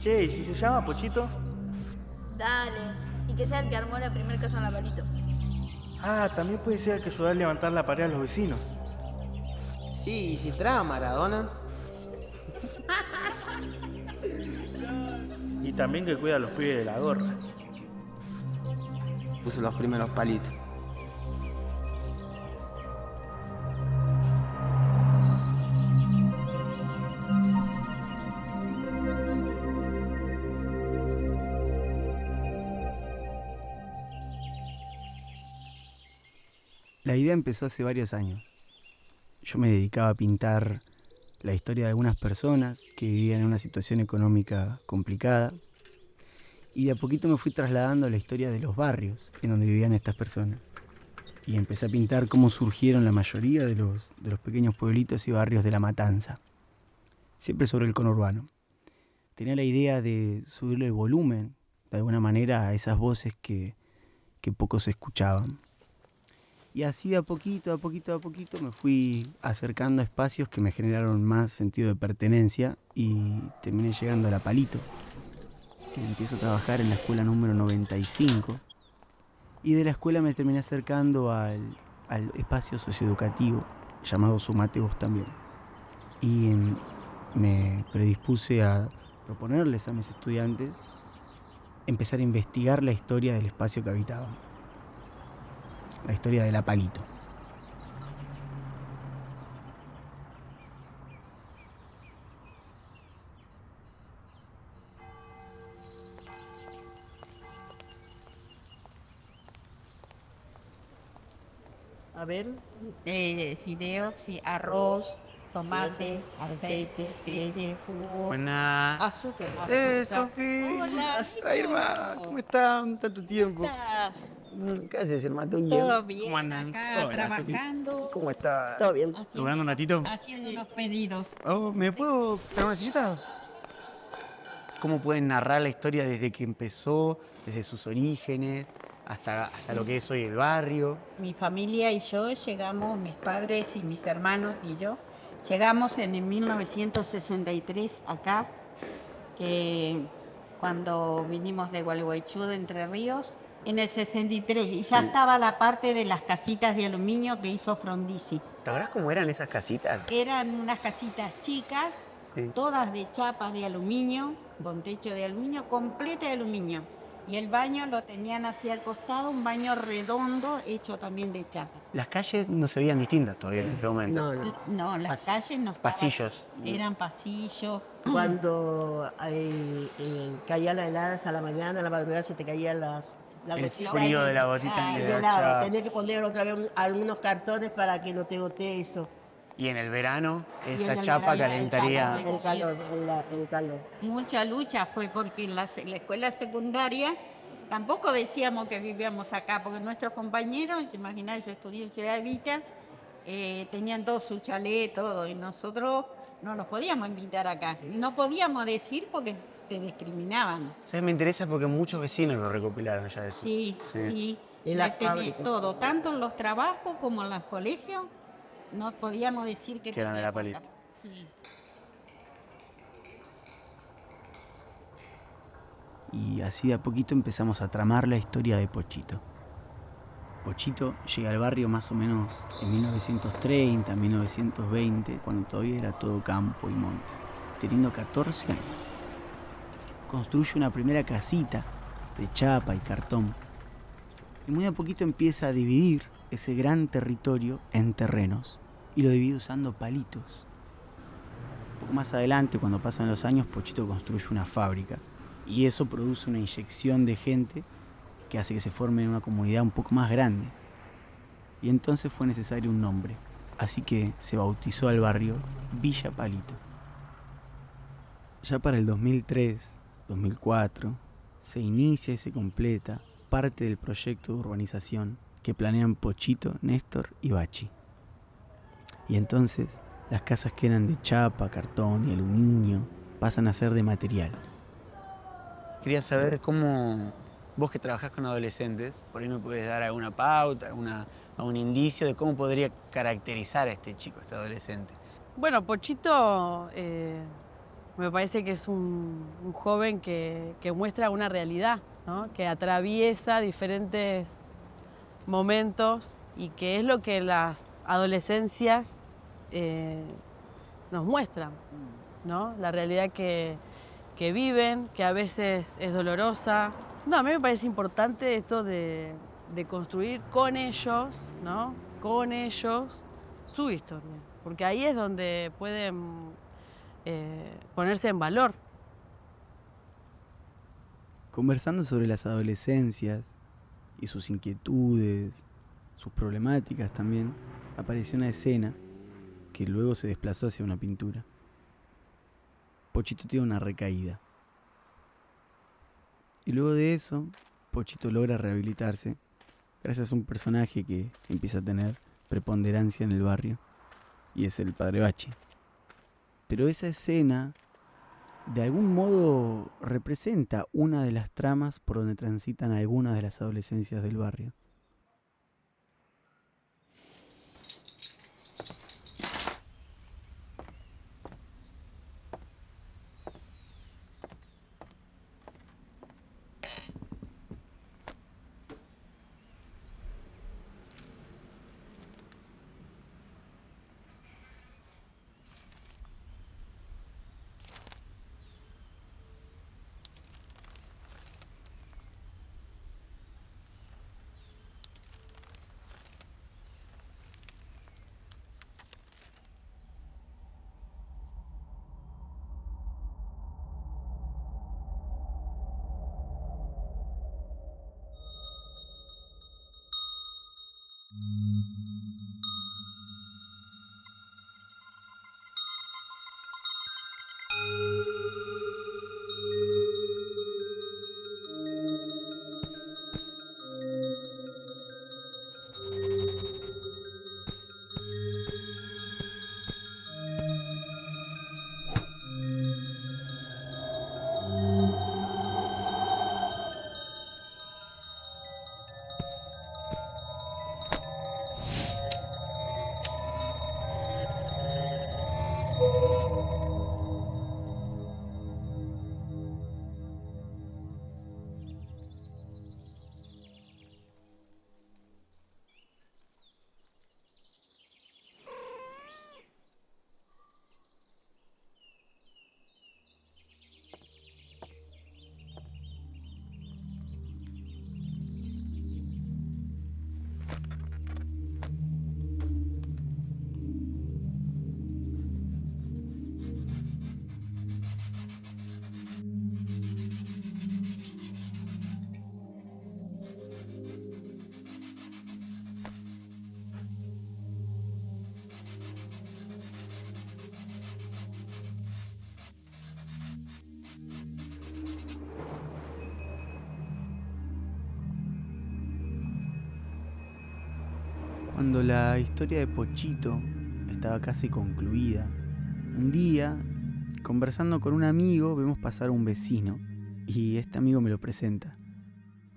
Che, ¿y si se llama Pochito? Dale. Y que sea el que armó la primer casa en la palito. Ah, también puede ser el que ayudar a levantar la pared a los vecinos. Sí, y si trae a Maradona. Y también que cuida a los pibes de la gorra. Puso los primeros palitos. La idea empezó hace varios años. Yo me dedicaba a pintar la historia de algunas personas que vivían en una situación económica complicada y de a poquito me fui trasladando a la historia de los barrios en donde vivían estas personas. Y empecé a pintar cómo surgieron la mayoría de los pequeños pueblitos y barrios de La Matanza, siempre sobre el conurbano. Tenía la idea de subirle el volumen, de alguna manera, a esas voces que poco se escuchaban. Y así de a poquito me fui acercando a espacios que me generaron más sentido de pertenencia y terminé llegando a La Palito, que empiezo a trabajar en la escuela número 95. Y de la escuela me terminé acercando al espacio socioeducativo llamado Sumate Vos También. Y me predispuse a proponerles a mis estudiantes empezar a investigar la historia del espacio que habitaban. La historia de La Palito. A ver, Fideos, sí, arroz, tomate, aceite, leche, jugo, Buenas. azúcar. Sofía. Hola, Ay, hijo. hermana, ¿cómo están? Tanto tiempo. ¿Estás? ¿Qué haces, hermano? ¿Todo bien? ¿Cómo andan? Acá Hola, trabajando, ¿Cómo estás? Todo bien. ¿Logrando un ratito? haciendo unos pedidos. Oh, ¿me puedo traer una sillita? ¿Cómo pueden narrar la historia desde que empezó, desde sus orígenes, hasta lo que es hoy el barrio? Mi familia y yo llegamos, mis padres y mis hermanos y yo, llegamos en el 1963 acá, cuando vinimos de Gualeguaychú, de Entre Ríos, en el 63, y ya estaba la parte de las casitas de aluminio que hizo Frondizi. ¿Te acuerdas cómo eran esas casitas? Eran unas casitas chicas, Sí. todas de chapa de aluminio, con techo de aluminio, completa de aluminio. Y el baño lo tenían hacia el costado, un baño redondo hecho también de chapa. Las calles no se veían distintas todavía en ese momento. No, no. No, las calles no estaban. Pasillos. Eran pasillos. Cuando caía la heladas a la mañana, a la madrugada se te caían la El gotita frío de la gotita Ay, de de la helado. chapa. Tenés que poner otra vez algunos cartones para que no te gotee eso. Y en el verano, en esa el chapa verano, calentaría. el El calor, el calor. Mucha lucha fue porque en la escuela secundaria tampoco decíamos que vivíamos acá, porque nuestros compañeros, te imaginas, yo estudié en Ciudad Evita, tenían todo su chalet, todo, y nosotros no los podíamos invitar acá. No podíamos decir porque te discriminaban. ¿Sabes? Me interesa porque muchos vecinos lo recopilaron ya de eso. Sí, sí. En la Tenía fábrica. todo, tanto en los trabajos como en los colegios, no podíamos decir que eran de La vivíamos Palito. acá. Sí. Y así de a poquito empezamos a tramar la historia de Pochito. Pochito llega al barrio más o menos en 1930, 1920, cuando todavía era todo campo y monte. Teniendo 14 años, construye una primera casita de chapa y cartón. Y muy a poquito empieza a dividir ese gran territorio en terrenos. Y lo divide usando palitos. Un poco más adelante, cuando pasan los años, Pochito construye una fábrica. Y eso produce una inyección de gente que hace que se forme una comunidad un poco más grande. Y entonces fue necesario un nombre. Así que se bautizó al barrio Villa Palito. Ya para el 2003, 2004, se inicia y se completa parte del proyecto de urbanización que planean Pochito, Néstor y Bachi. Y entonces las casas que eran de chapa, cartón y aluminio pasan a ser de material. Quería saber cómo, vos que trabajás con adolescentes, por ahí me puedes dar alguna pauta, algún indicio de cómo podría caracterizar a este chico, a este adolescente. Bueno, Pochito Me parece que es un joven que muestra una realidad, ¿no? Que atraviesa diferentes momentos y que es lo que las adolescencias nos muestran, ¿no? La realidad que viven, que a veces es dolorosa. No, a mí me parece importante esto de construir con ellos, ¿no? Con ellos su historia, porque ahí es donde pueden ponerse en valor. Conversando sobre las adolescencias y sus inquietudes, sus problemáticas también, apareció una escena que luego se desplazó hacia una pintura. Pochito tiene una recaída. Y luego de eso, Pochito logra rehabilitarse gracias a un personaje que empieza a tener preponderancia en el barrio, y es el Padre Bachi. Pero esa escena, de algún modo, representa una de las tramas por donde transitan algunas de las adolescencias del barrio. Cuando la historia de Pochito estaba casi concluida, un día, conversando con un amigo, vemos pasar a un vecino y este amigo me lo presenta.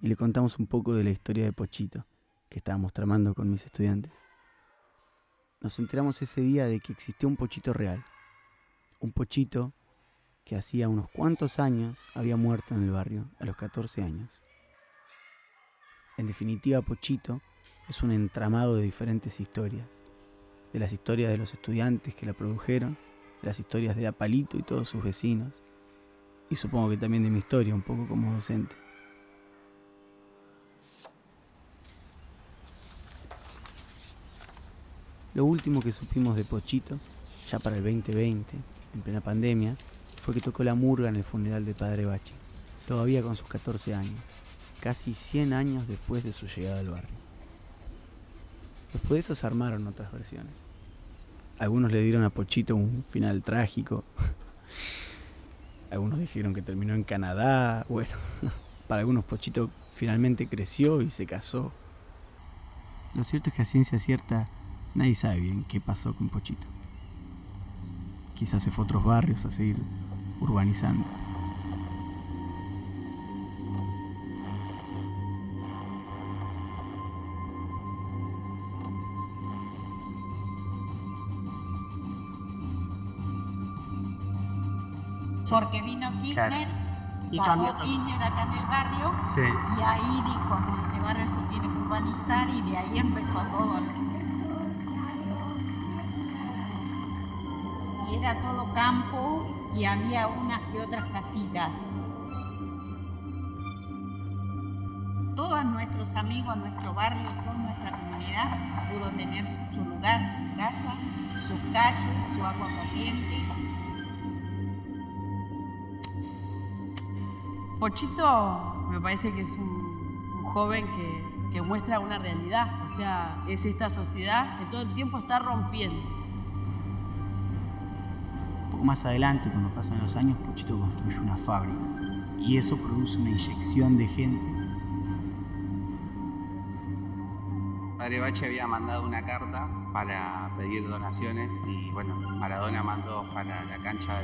Y le contamos un poco de la historia de Pochito que estábamos tramando con mis estudiantes. Nos enteramos ese día de que existía un Pochito real. Un Pochito que hacía unos cuantos años había muerto en el barrio, a los 14 años. En definitiva, Pochito es un entramado de diferentes historias. De las historias de los estudiantes que la produjeron, de las historias de Apalito y todos sus vecinos, y supongo que también de mi historia, un poco como docente. Lo último que supimos de Pochito, ya para el 2020, en plena pandemia, fue que tocó la murga en el funeral del Padre Bachi, todavía con sus 14 años, casi 100 años después de su llegada al barrio. Después de eso se armaron otras versiones. Algunos le dieron a Pochito un final trágico. Algunos dijeron que terminó en Canadá. Bueno, para algunos Pochito finalmente creció y se casó. Lo cierto es que a ciencia cierta nadie sabe bien qué pasó con Pochito. Quizás se fue a otros barrios a seguir urbanizando. Porque vino Kirchner, Y bajó cambió todo. Kirchner acá en el barrio, Sí. y ahí dijo, no, este barrio se tiene que urbanizar, y de ahí empezó todo. Y era todo campo, y había unas que otras casitas. Todos nuestros amigos, nuestro barrio, toda nuestra comunidad pudo tener su lugar, su casa, sus calles, su agua corriente. Pochito me parece que es un joven que muestra una realidad, o sea, es esta sociedad que todo el tiempo está rompiendo. Un poco más adelante, cuando pasan los años, Pochito construye una fábrica y eso produce una inyección de gente. Padre Bache había mandado una carta para pedir donaciones y bueno, Maradona mandó para la cancha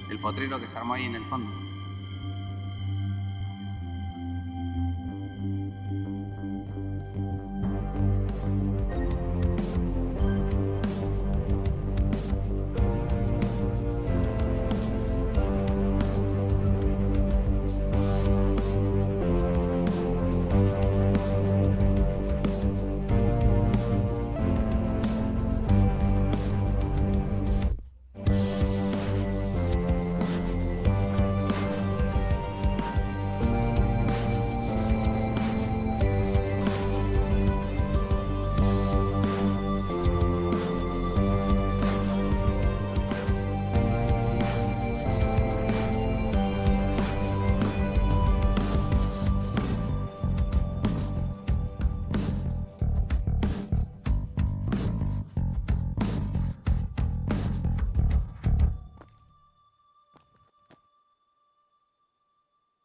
del potrero que se armó ahí en el fondo.